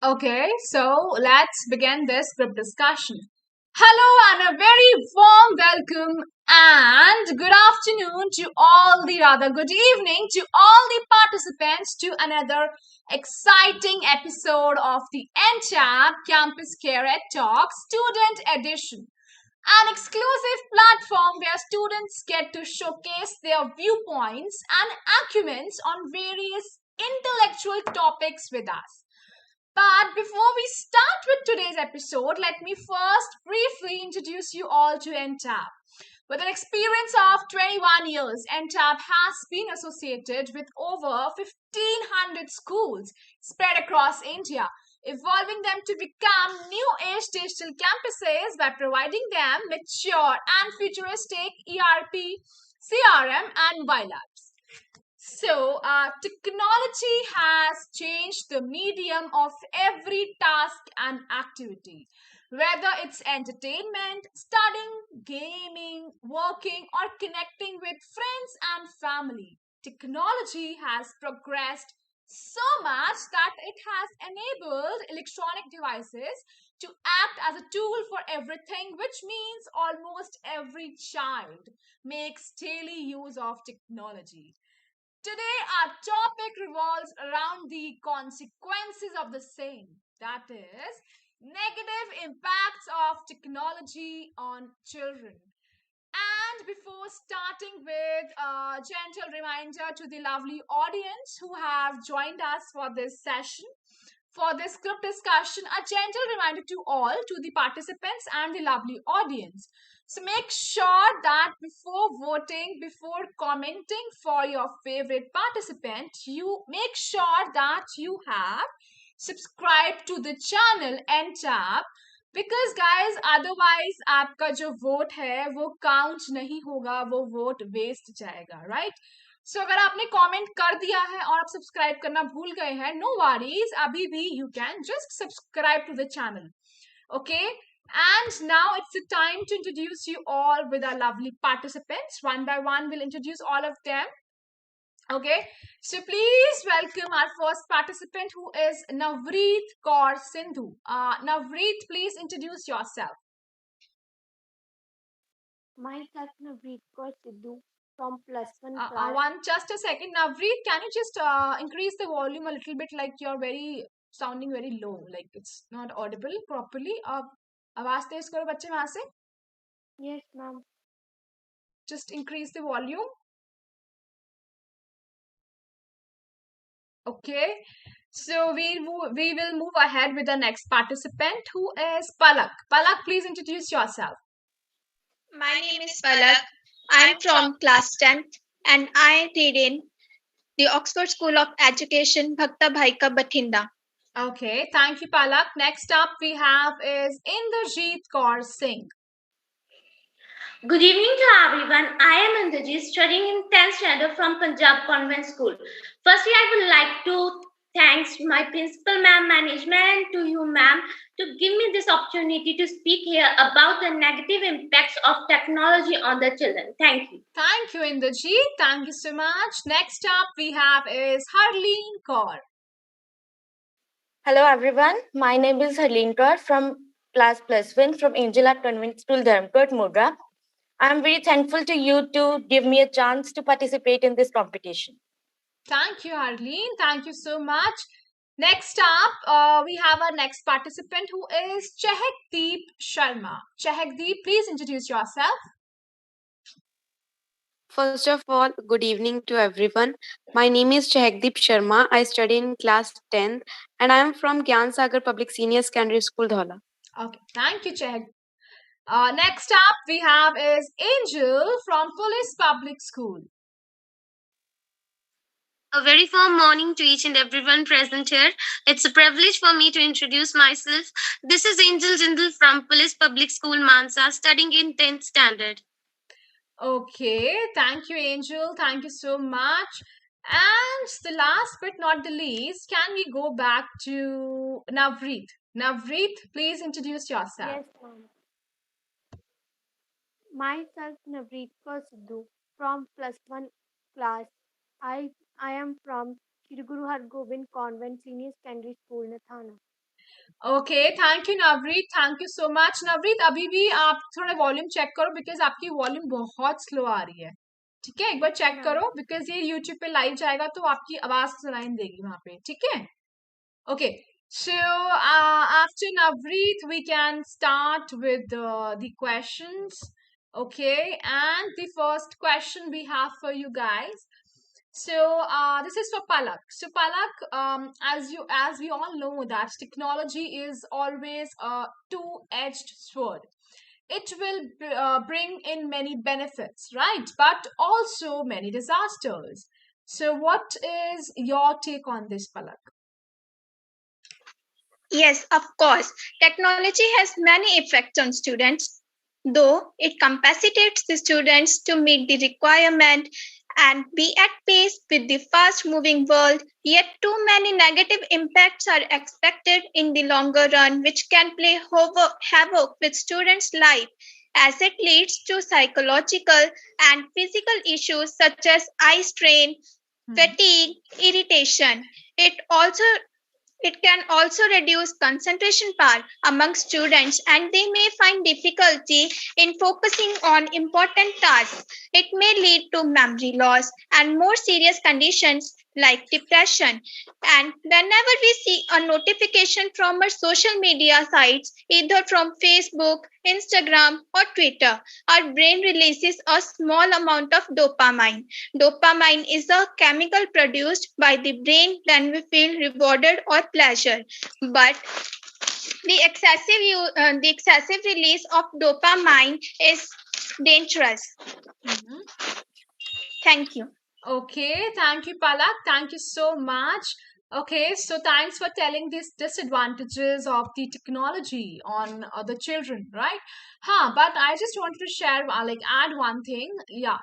Okay, so let's begin this group discussion. Hello and a very warm welcome and good afternoon to all the rather good evening to all the participants to another exciting episode of the Entab CampusCare EdTalks Student Edition, an exclusive platform where students get to showcase their viewpoints and acumen on various intellectual topics with us. But before we start with today's episode, let me first briefly introduce you all to NTAP. With an experience of 21 years, NTAP has been associated with over 1,500 schools spread across India, evolving them to become new age digital campuses by providing them mature and futuristic ERP, CRM, and mobile apps. So, technology has changed the medium of every task and activity. Whether it's entertainment, studying, gaming, working, or connecting with friends and family, technology has progressed so much that it has enabled electronic devices to act as a tool for everything, which means almost every child makes daily use of technology. Today, our topic revolves around the consequences of the same. That is, negative impacts of technology on children. And before starting with a gentle reminder to the lovely audience who have joined us for this session, for this group discussion, a gentle reminder to all, to the participants and the lovely audience. So make sure that before voting, before commenting for your favorite participant, you make sure that you have subscribed to the channel and tab, because guys otherwise आपका जो vote है वो count नहीं होगा, वो vote waste जाएगा, right? सो अगर आपने कमेंट कर दिया है और आप सब्सक्राइब करना भूल गए हैं, नो वरीज, अभी भी you can just subscribe to the channel. Okay, and now it's the time to introduce you all with our lovely participants. One by one, we'll introduce all of them. Okay, so please welcome our first participant, who is Navreet Kaur Sindhu. Navreet, please introduce yourself. Myself Navreet Kaur from plus one Just a second, Navreet, can you just increase the volume a little bit? Like you're very sounding very low, like it's not audible properly. आवाज तेज करो बच्चे वहां से. Yes, ma'am. Just increase the volume. Okay, so we will move ahead with the next participant, who is Palak. Palak, please introduce yourself. My name is Balak. I'm from class 10th and I read in the Oxford School of Education, Bhakta Bhaika Bathinda. Okay, thank you, Palak. Next up we have is Inderjit Kaur Singh. Good evening to everyone. I am Anderji, studying in 10th standard from Punjab Convent School. Firstly, I would like to thanks my principal ma'am, management, to you ma'am, to give me this opportunity to speak here about the negative impacts of technology on the children. Thank you. Thank you, Inderjit. Thank you so much. Next up we have is Harleen Kaur. Hello everyone. My name is Harleen Kaur from class +1 from Angel at Convent School, Dharmkot, Moga. I am very thankful to you to give me a chance to participate in this competition. Thank you, Harleen. Thank you so much. Next up, we have our next participant, who is Chehakdeep Sharma. Chehakdeep, please introduce yourself. First of all, good evening to everyone. My name is Chehakdeep Sharma. I study in class 10th and I am from Gyan Sagar Public Senior Secondary School, Dhola. Okay, thank you, Chehak. Next up, we have is Angel from Police Public School. A very warm morning to each and everyone present here. It's a privilege for me to introduce myself. This is Angel Jindal from Police Public School, Mansa, studying in 10th standard. Okay, thank you, Angel. Thank you so much. And the last but not the least, can we go back to Navreet? Navreet, please introduce yourself. Yes, ma'am. Myself Navreet Kaur from +1 class. I am from Shri Guru Har Gobind Convent Senior Secondary School, Nathana. Okay, thank you Navreet, thank you so much. Navreet, अभी भी आप थोड़ा volume check करो because आपकी volume बहुत slow आ रही है. ठीक है, एक बार चेक करो बिकॉज ये YouTube पे लाइव जाएगा तो आपकी आवाज सुनाई देगी वहां पे. ठीक है. Okay, so after Navreet, we can start with the questions. Okay, and the first question we have for you guys. So this is for Palak. So Palak, as we all know that technology is always a two-edged sword. It will bring in many benefits, right? But also many disasters. So what is your take on this, Palak? Yes, of course. Technology has many effects on students, though it capacitates the students to meet the requirement and be at pace with the fast moving world, yet too many negative impacts are expected in the longer run, which can play havoc with students' life as it leads to psychological and physical issues such as eye strain, fatigue, irritation. It can also reduce concentration power among students and they may find difficulty in focusing on important tasks. It may lead to memory loss and more serious conditions like depression. And whenever we see a notification from our social media sites, either from Facebook, Instagram, or Twitter, our brain releases a small amount of dopamine. Dopamine is a chemical produced by the brain when we feel rewarded or pleasure. But the excessive release of dopamine is dangerous. Thank you. Okay, thank you, Palak. Thank you so much. Okay, so thanks for telling these disadvantages of the technology on the children, right? But I just wanted to share, add one thing. Yeah,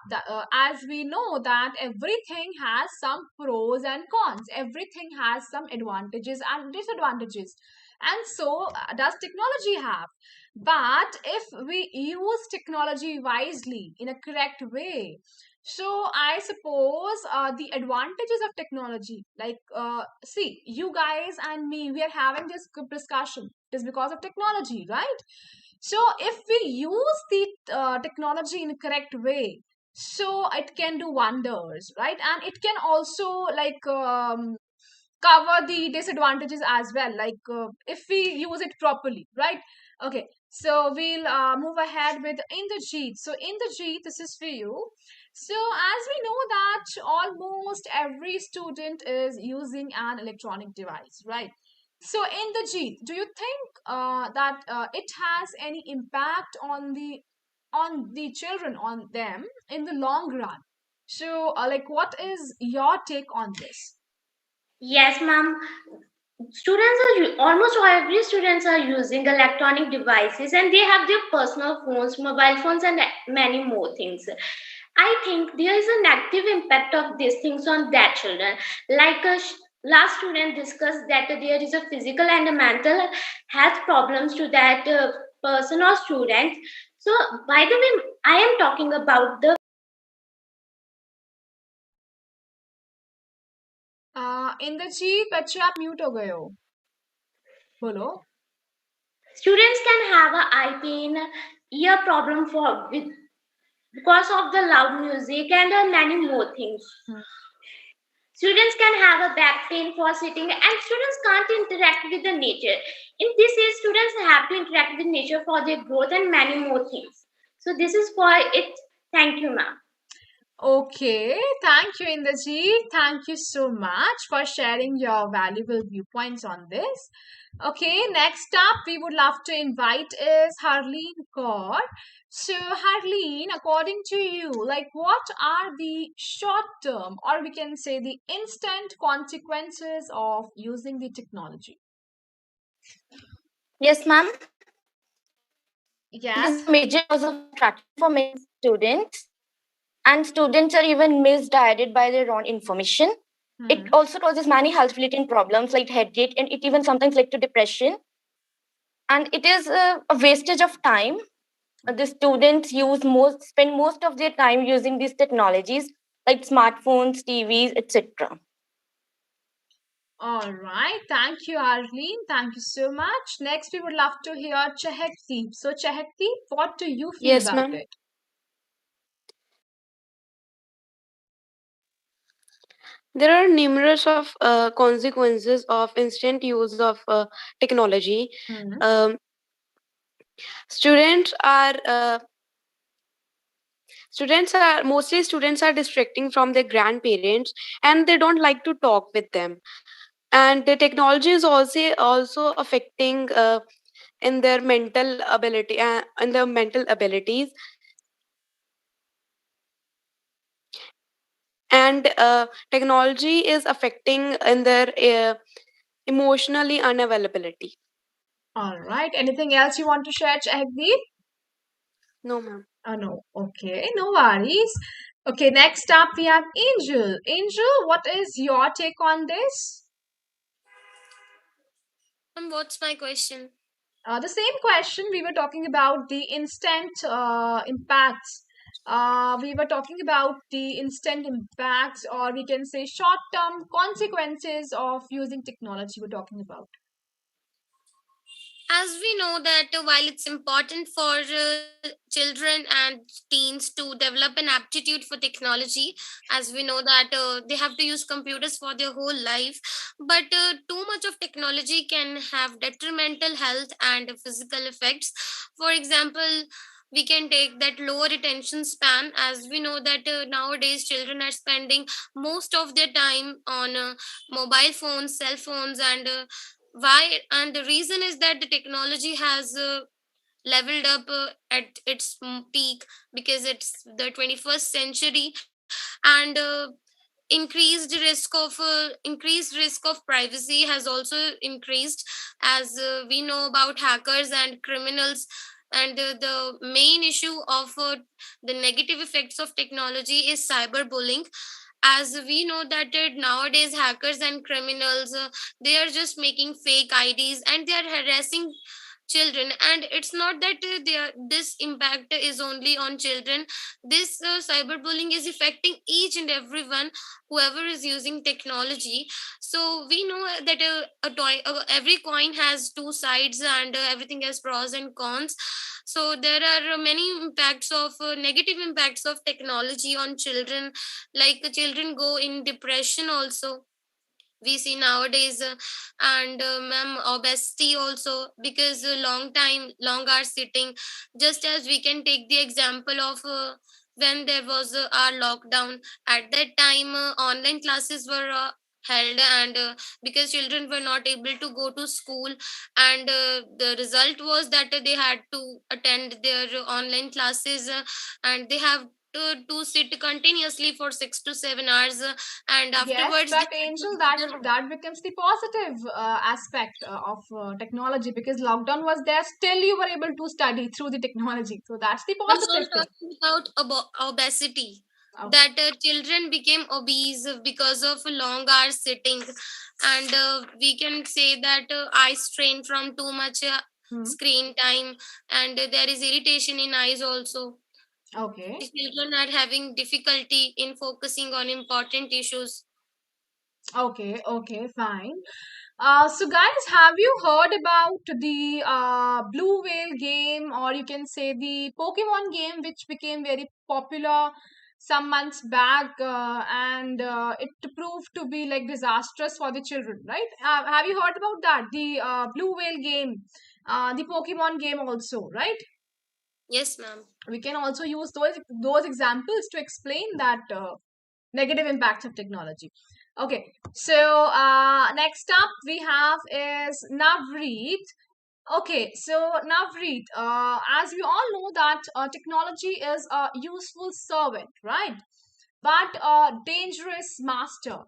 as we know that everything has some pros and cons. Everything has some advantages and disadvantages. And so does technology have. But if we use technology wisely in a correct way, so I suppose the advantages of technology, see, you guys and me, we are having this good discussion. It is because of technology, right? So if we use the technology in a correct way, so it can do wonders, right? And it can also cover the disadvantages as well, if we use it properly, right? Okay, so we'll move ahead with Inderjit. So Inderjit, this is for you. So as we know that almost every student is using an electronic device, right? So Inderjit, do you think that it has any impact on the children, on them in the long run? So what is your take on this? Yes, ma'am. Students almost every students are using electronic devices and they have their personal phones, mobile phones, and many more things. I think there is a negative impact of these things on that children. Like last student discussed that there is a physical and a mental health problems to that person or student. So, by the way, I am talking about the Indrajit बच्चे आप mute हो गए हो, बोलो. students can have a eye pain, ear problem with because of the loud music and many more things. Students can have a back pain for sitting and students can't interact with the nature. In this age, students have to interact with nature for their growth and many more things. So this is for it. Thank you, ma'am. Okay, thank you, Inderjit. Thank you so much for sharing your valuable viewpoints on this. Okay, next up, we would love to invite is Harleen Kaur. So, Harleen, according to you, what are the short-term, or we can say the instant consequences of using the technology? Yes, ma'am. Yes. It is a major cause of distraction for many students, and students are even misguided by their own information. It also causes many health-related problems like headache, and it even sometimes led to depression. And it is a wastage of time. The students spend most of their time using these technologies like smartphones, TVs, etc. All right. Thank you, Arlene. Thank you so much. Next, we would love to hear Chehekdeep. So, Chehekdeep, what do you feel Yes, about ma'am. it? There are numerous of consequences of instant use of technology. Hmm. Um, students are students are distracting from their grandparents, and they don't like to talk with them. And the technology is also affecting in their mental ability in their mental abilities, and technology is affecting in their emotionally unavailability. All right. Anything else you want to share, Chehekdeep? No, ma'am. Oh, no. Okay. No worries. Okay. Next up, we have Angel. Angel, what is your take on this? What's my question? The same question, we were talking about the instant impacts. We were talking about the instant impacts, or we can say short term consequences of using technology, we're talking about. As we know that while it's important for children and teens to develop an aptitude for technology, as we know that they have to use computers for their whole life, but too much of technology can have detrimental health and physical effects. For example, we can take that lower attention span. As we know that nowadays children are spending most of their time on mobile phones, cell phones, and why, and the reason is that the technology has leveled up at its peak, because it's the 21st century, and increased risk of privacy has also increased, as we know about hackers and criminals. And the main issue of the negative effects of technology is cyberbullying. As we know that nowadays hackers and criminals, they are just making fake IDs and they are harassing children. And it's not that this impact is only on children. This cyberbullying is affecting each and everyone, whoever is using technology. So we know that every coin has two sides, and everything has pros and cons. So there are many impacts of negative impacts of technology on children, like children go in depression also, we see nowadays. And ma'am, obesity also, because long hours sitting. Just as we can take the example of when there was our lockdown. At that time online classes were held, and because children were not able to go to school, and the result was that they had to attend their online classes, and they have to sit continuously for 6 to 7 hours, and Yes, afterwards they but had to Angel, do that their homework. that becomes the positive aspect of technology, because lockdown was there, still you were able to study through the technology. So that's the I'm not positive thing. talking about obesity, Okay. that children became obese because of long hours sitting. And we can say that eye strain from too much Hmm. screen time, and there is irritation in eyes also. Okay. The children are having difficulty in focusing on important issues. Okay. Okay. Fine. So guys, have you heard about the blue whale game, or you can say the Pokemon game, which became very popular some months back, and it proved to be like disastrous for the children, right? Have you heard about that? The blue whale game, the Pokemon game also, right? Yes, ma'am. We can also use those examples to explain that negative impacts of technology. Okay, so next up we have is Navreet. Okay, so Navreet, as we all know that technology is a useful servant, right? But a dangerous master.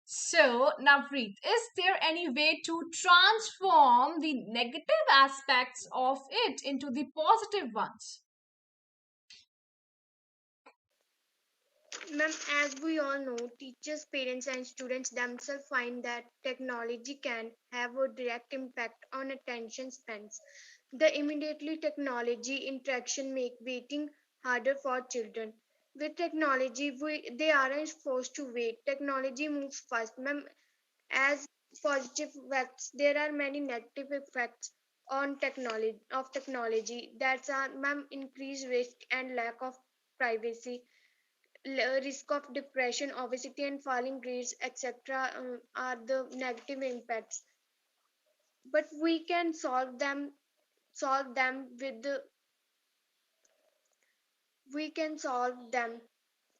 So, Navreet, is there any way to transform the negative aspects of it into the positive ones? Ma'am, as we all know, teachers, parents, and students themselves find that technology can have a direct impact on attention spans. The immediately technology interaction make waiting harder for children. With technology, they aren't forced to wait. Technology moves fast. Ma'am, as positive effects, there are many negative effects on technology. That's are increased risk and lack of privacy, risk of depression, obesity, and falling grades, etc. Are the negative impacts. But we can solve them with the we can solve them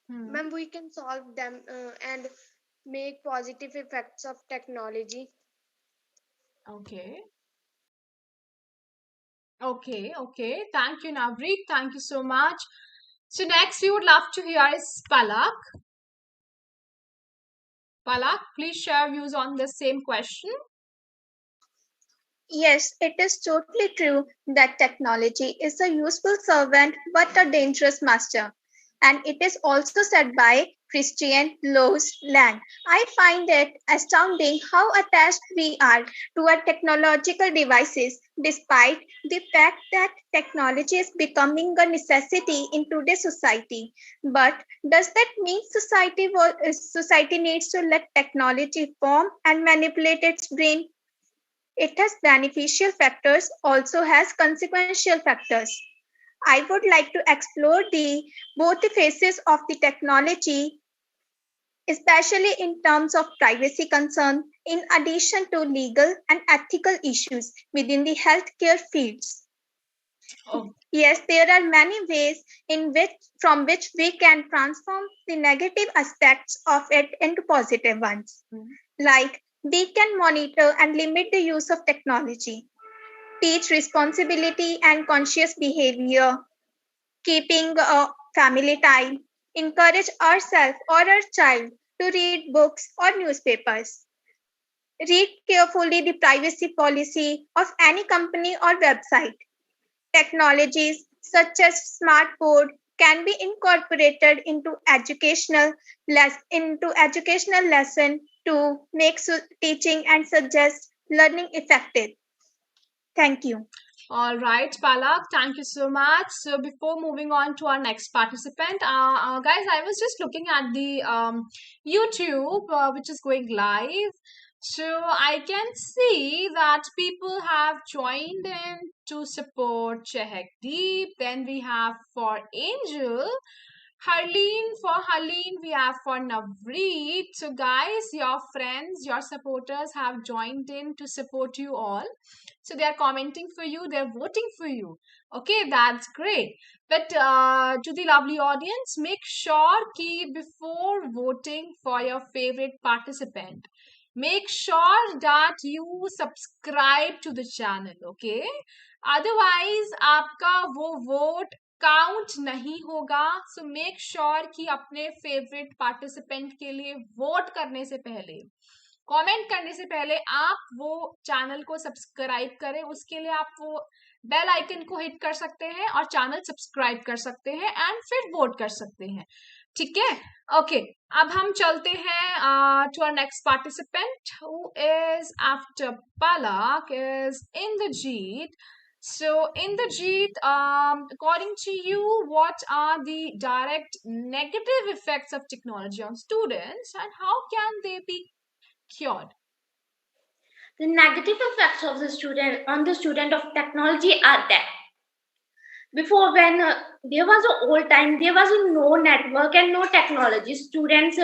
Hmm. ma'am we can solve them and make positive effects of technology. Okay. Okay. Thank you, Navreet. Thank you so much. So next we would love to hear is Palak. Palak, please share views on the same question. Yes, it is totally true that technology is a useful servant but a dangerous master. And it is also said by Christian Lowe's Lang. I find it astounding how attached we are to our technological devices, despite the fact that technology is becoming a necessity in today's society. But does that mean society needs to let technology form and manipulate its brain? It has beneficial factors, also has consequential factors. I would like to explore both the faces of the technology, especially in terms of privacy concern, in addition to legal and ethical issues within the healthcare fields. Oh, Yes, there are many ways from which we can transform the negative aspects of it into positive ones. Like we can monitor and limit the use of technology, teach responsibility and conscious behavior, keeping family time, encourage ourselves or our child to read books or newspapers, read carefully the privacy policy of any company or website. Technologies such as smart board can be incorporated into educational lesson to make teaching and suggest learning effective. Thank you. all right, Palak, thank you so much. So before moving on to our next participant, guys, I was just looking at the YouTube, which is going live. So I can see that people have joined in to support Chehek Deep. Then we have for Angel. For Harleen, we have for Navreet. So, guys, your friends, your supporters have joined in to support you all. So, they are commenting for you, they're voting for you. Okay, that's great. But to the lovely audience, make sure कि before voting for your favorite participant, make sure that you subscribe to the channel. Okay, otherwise आपका वो vote count नहीं होगा. So make sure कि अपने favourite participant के लिए vote करने से पहले, कमेंट करने से पहले आप वो चैनल को सब्सक्राइब करें. उसके लिए आप वो बेल आइकन को हिट कर सकते हैं और चैनल सब्सक्राइब कर सकते हैं एंड फिर वोट कर सकते हैं. ठीक है, ओके. अब हम चलते हैं to our next participant who is after Palak is Inderjit. So, Inderjit, according to you, what are the direct negative effects of technology on students and how can they be cured? The negative effects of the student on the student of technology are that before, when there was an old time, there was no network and no technology. Students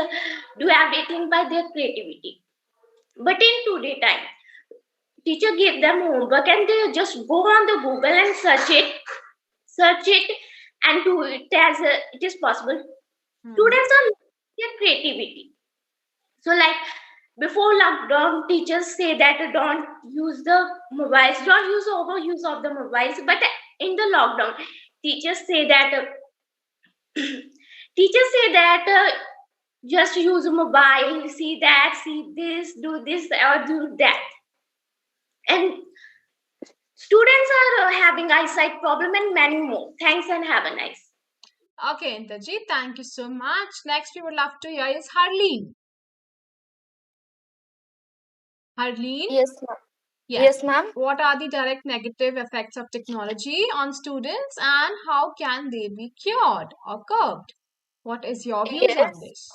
do everything by their creativity. But in today time, teacher gave them homework and they just go on the Google and search it and do it as it is possible. Students are their creativity. So like before lockdown, teachers say that don't use the mobiles, don't use overuse of the mobiles. But in the lockdown, teachers say that just use a mobile, see that, see this, do this or do that. And students are having eyesight problem and many more. Thanks and have a nice. Okay, Inderjit, thank you so much. Next, we would love to hear is Harleen. Harleen? Yes, ma'am. Yes, ma'am. What are the direct negative effects of technology on students and how can they be cured or curbed? What is your views on Yes. this?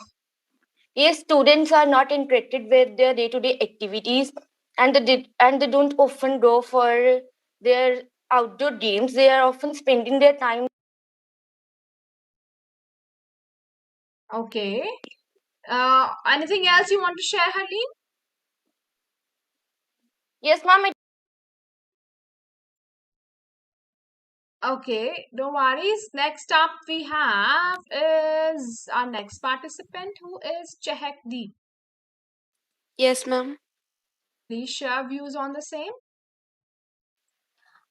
Yes, students are not interacted with their day-to-day activities, and they don't often go for their outdoor games. They are often spending their time. Okay. Anything else you want to share, Harleen? Yes, ma'am. Okay, no worries. Next up we have is our next participant who is Chehekdi. Yes, ma'am. Please share views on the same.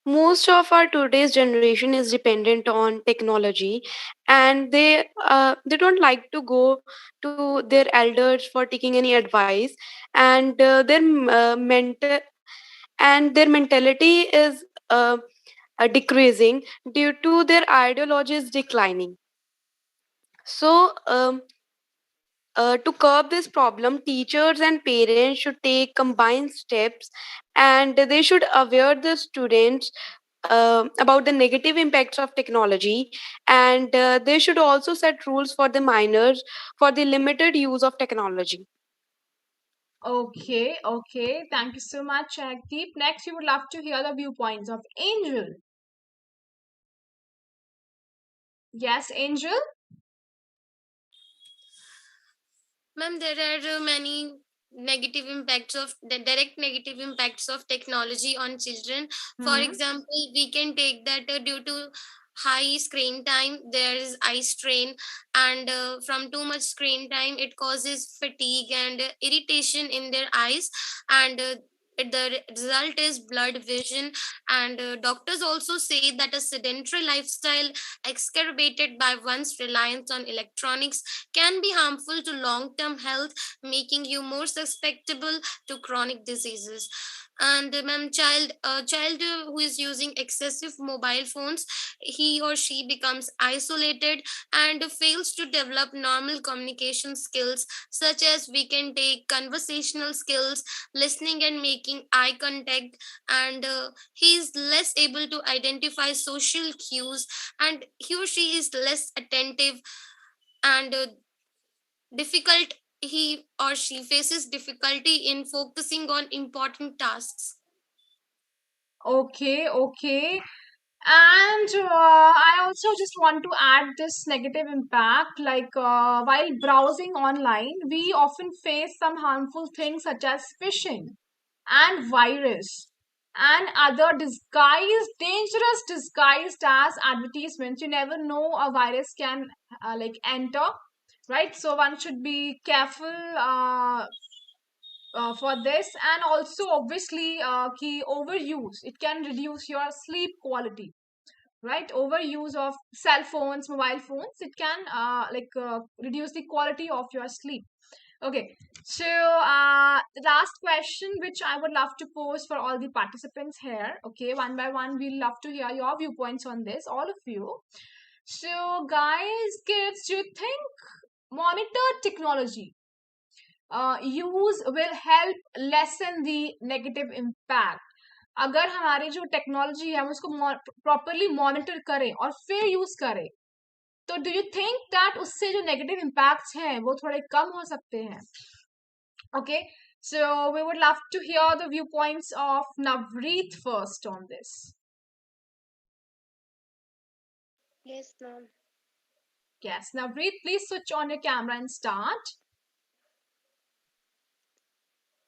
Most of our today's generation is dependent on technology, and they don't like to go to their elders for taking any advice, and their mentality is decreasing due to their ideologies declining. So to curb this problem, teachers and parents should take combined steps, and they should aware the students about the negative impacts of technology, and they should also set rules for the minors for the limited use of technology. Okay, okay. Thank you so much, Chehekdeep. Next, we would love to hear the viewpoints of Angel. Yes, Angel? Ma'am, there are many negative impacts of the direct negative impacts of technology on children. For Hmm. example, we can take that due to high screen time, there is eye strain, and from too much screen time, it causes fatigue and irritation in their eyes, and the result is blurred vision. And doctors also say that a sedentary lifestyle exacerbated by one's reliance on electronics can be harmful to long-term health, making you more susceptible to chronic diseases. And ma'am, child who is using excessive mobile phones, he or she becomes isolated and fails to develop normal communication skills, such as we can take conversational skills, listening and making eye contact, and he is less able to identify social cues, and he or she is less attentive, and difficult he or she faces difficulty in focusing on important tasks. Okay, okay. And I also just want to add this negative impact. Like while browsing online, we often face some harmful things such as phishing and virus and other dangerous disguised as advertisements. You never know a virus can like enter, right? So one should be careful for this, and also obviously key overuse. It can reduce your sleep quality, right? Overuse of cell phones, mobile phones, it can reduce the quality of your sleep. Okay, so the last question which I would love to pose for all the participants here, okay, one by one, we'll love to hear your viewpoints on this, all of you. So guys, kids, do you think monitored technology use will help lessen the negative impact? अगर हमारी जो technology है हम उसको properly monitor करें और फिर use करें, तो डू यू थिंक दैट उससे जो नेगेटिव इम्पैक्ट्स हैं वो थोड़े कम हो सकते हैं? Okay, so we would love to hear the viewpoints of Navreet first on this. Yes, ma'am. Yes, Navreet, please switch on your camera and start.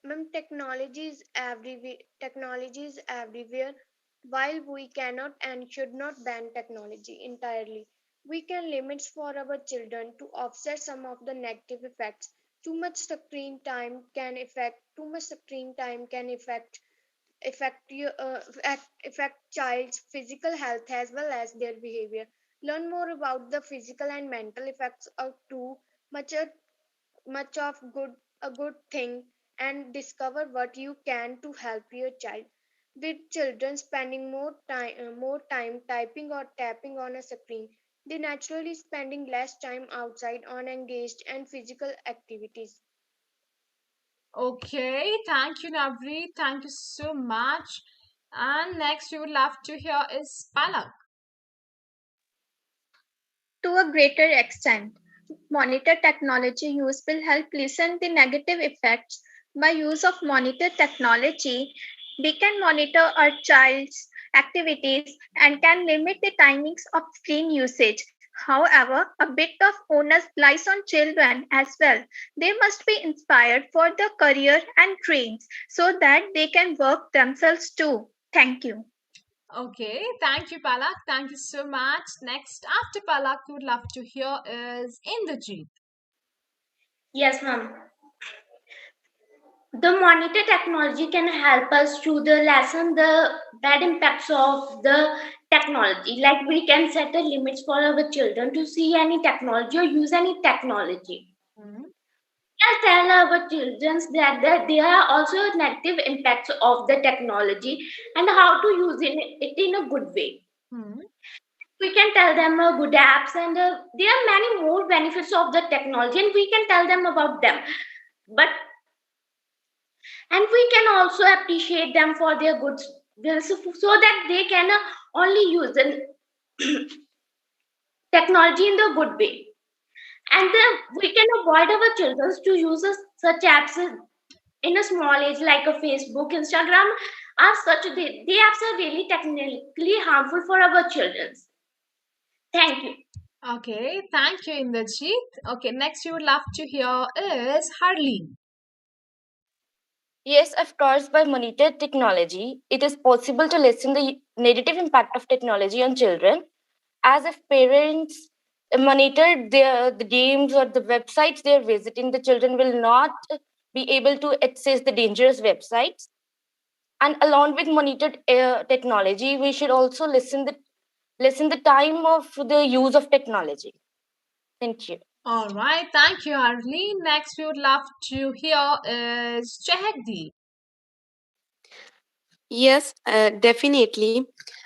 Ma'am, technology is everywhere. While we cannot and should not ban technology entirely, we can limit for our children to offset some of the negative effects. Too much screen time can affect child's physical health as well as their behavior. Learn more about the physical and mental effects of too much much of good a good thing, and discover what you can to help your child. With children spending more time typing or tapping on a screen, they naturally spending less time outside on engaged and physical activities. Okay, thank you, Navreet. Thank you so much. And next, we would love to hear is Palak. To a greater extent, monitor technology use will help lessen the negative effects. By use of monitor technology, we can monitor our child's activities and can limit the timings of screen usage. However, a bit of onus lies on children as well. They must be inspired for the career and dreams so that they can work themselves too. Thank you. Okay, thank you, Palak. Thank you so much. Next, after Palak, we would love to hear is Inderjit. Yes, ma'am. The monitor technology can help us to the lessen the bad impacts of the technology. Like we can set a limits for our children to see any technology or use any technology. Hmm. Can tell our children that there are also negative impacts of the technology and how to use it in a good way. Hmm. We can tell them good apps and there are many more benefits of the technology and we can tell them about them. But and we can also appreciate them for their good so that they can only use the technology in the good way. And then we can avoid our children to use such apps in a small age like a Facebook, Instagram are such the apps are really technically harmful for our children. Thank you. Okay, thank you, Inderjit. Okay, next we would love to hear is Harleen. Yes, of course, by monitored technology, it is possible to lessen the negative impact of technology on children, as if parents monitor the games or the websites they are visiting, the children will not be able to access the dangerous websites. And along with monitored technology, we should also lessen the time of the use of technology. Thank you. All right, thank you, Harleen. Next we would love to hear is Chehdi. Yes, definitely.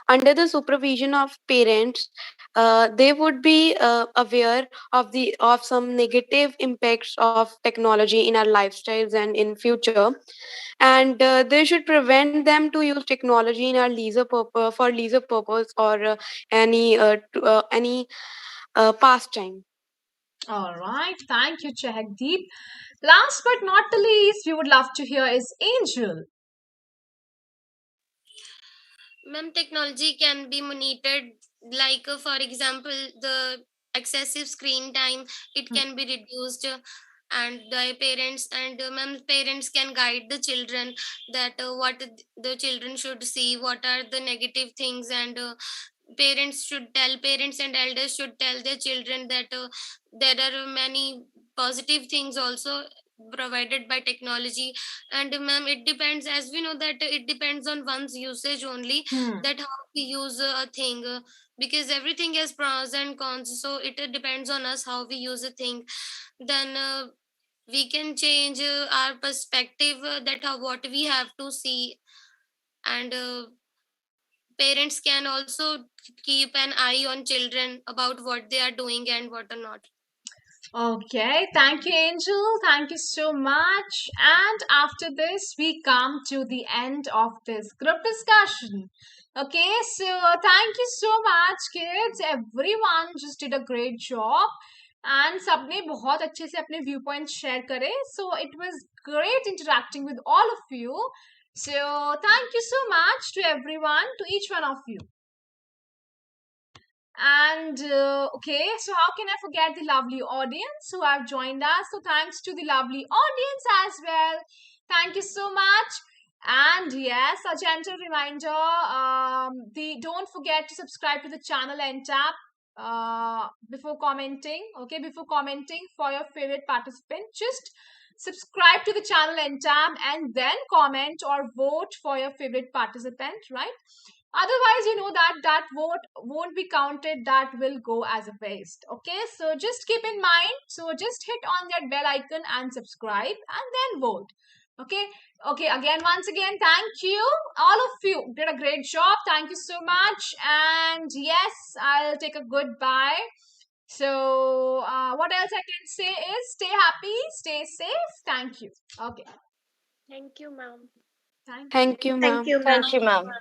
Under the supervision of parents, they would be aware of some negative impacts of technology in our lifestyles and in future, and they should prevent them to use technology in our leisure purpose for leisure purpose or any pastime. All right, thank you, Chehdi. Last but not the least, we would love to hear is Angel. Ma'am, technology can be monitored, like for example, the excessive screen time, it can be reduced. And the parents and ma'am, parents can guide the children that what the children should see, what are the negative things, and parents and elders should tell their children that there are many positive things also provided by technology. And ma'am, it depends, as we know that it depends on one's usage only, Hmm. that how we use a thing, because everything has pros and cons, so it depends on us how we use a thing. Then we can change our perspective, that how what we have to see. And parents can also keep an eye on children about what they are doing and what are not. Okay, thank you, Angel. Thank you so much. And after this, we come to the end of this group discussion. Okay, so thank you so much, kids. Everyone just did a great job. And सबने बहुत अच्छे से अपने view points share करे. So it was great interacting with all of you. So thank you so much to everyone, to each one of you. And okay, so how can I forget the lovely audience who have joined us? So thanks to the lovely audience as well. Thank you so much. And yes, a gentle reminder: the don't forget to subscribe to the channel and tap before commenting. Okay, before commenting for your favorite participant, just subscribe to the channel and tab, and then comment or vote for your favorite participant. Right? Otherwise, you know that that vote won't be counted, that will go as a waste. Okay, so just keep in mind, so just hit on that bell icon and subscribe and then vote. Okay, okay, again, once again, thank you. All of you did a great job. Thank you so much. And yes, I'll take a goodbye. So what else I can say is stay happy, stay safe. Thank you. Okay, Thank you, ma'am. thank you. Thank you, Thank ma'am. you, ma'am. Thank you, ma'am.